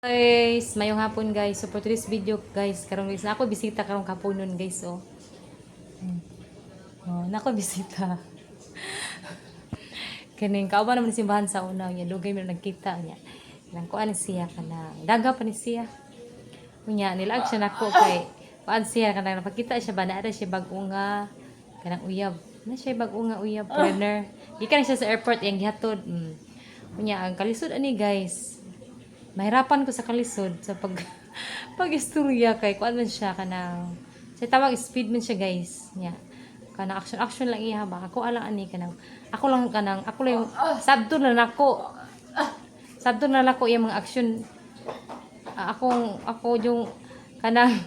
Guys, mayong hapon guys. So for today's video guys, karong guys, ako bisita karong kapunon guys oh. Oh, nako bisita. Kaning kauban naman ni simbahan sa una niya, dugay mi nagkita niya. Nang kuan siya kanang daga pa ni siya. Unya nilag siya nako kay kuan siya kanang napakita siya ba naa siya bag-unga kanang uyab. Na siya bag-unga uyab foreigner. Gikan siya sa airport yang gihatod. Unya ang kalisod ani guys. Mahirapan ko sa kalisod sa pag-istorya kay kuan man siya kanang sa tawag speed man siya guys nya kanang action lang iya ba ako alang ani kanang ako lang yung sabdo na nako yung mga action ako yung kanang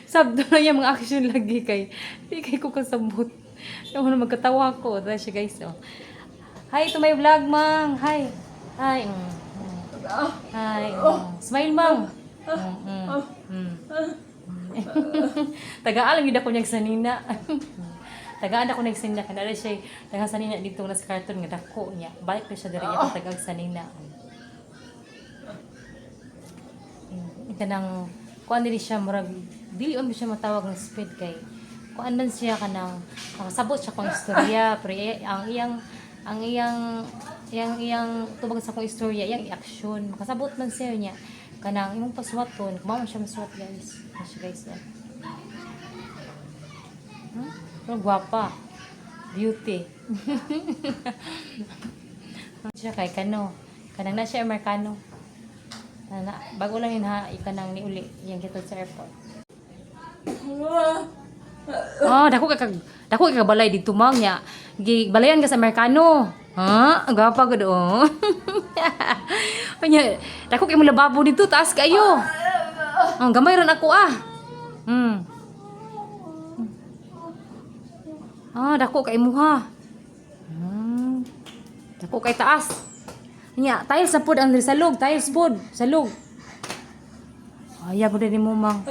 sabdo na yung mga action lagi kay di kay ko kasabot yung magkatawa ko dahil siya guys oh. Hi to my vlog mang hi Hi. Smile mang. Tagaan lang gid ako niyag sanina. Tagaan ako niyag sanina kanala siya taga sanina dito na sa carton nga dako niya. Balik na siya diri ako tagag sanina. Kanang kuan dili siya murag dili on siya matawag ng speed kay kuan man siya kanang sabot siya kung istorya pero ang iyang tubag sa kong istorya, iyang action makasabot man siya niya kanang imong paswaton kumaw siya maswat guys yan pero gwapa beauty siya kay kanang na siya Amerikano na bago lang yun ha ikanang ni uli yung kitod sa airport dako ka balay dito mang nya. Balayan ka sa Amerikano. Ha? Ang gapa ko doon. Anya, dako kay mo lababo dito taas kayo. Ang gamay ran ako ah. Dako kay mo ha. Dako kay taas. Anya, tiles sa pod ang salog, tiles pod, salog. Ayaw ko din mo mang.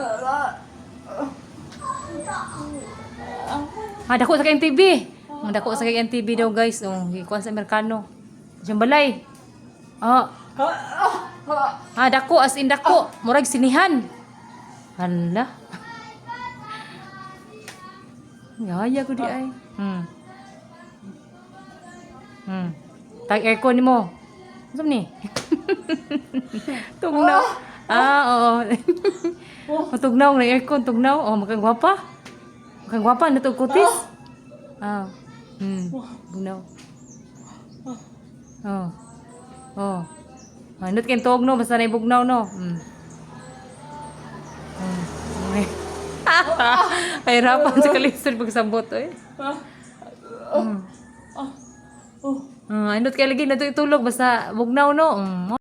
Dako sa kayong TV. Dako sa kayong TV daw guys. Ikuan sa Amerikano. Siyang balay. Dako as in dako. Murag sinihan. Hala. Yaya ko di ay. Tag aircon mo. Ano ni? Tugnaw. Oo. Tugnaw na aircon, tugnaw. Magkagwapa. Magkagwapa na to kutis. Bugnaw. Nut ken tog no basta na bugnaw no. Ay rapan sa kalisod pagsabot eh. Nut kay lagi na to itulog basta bugnaw no.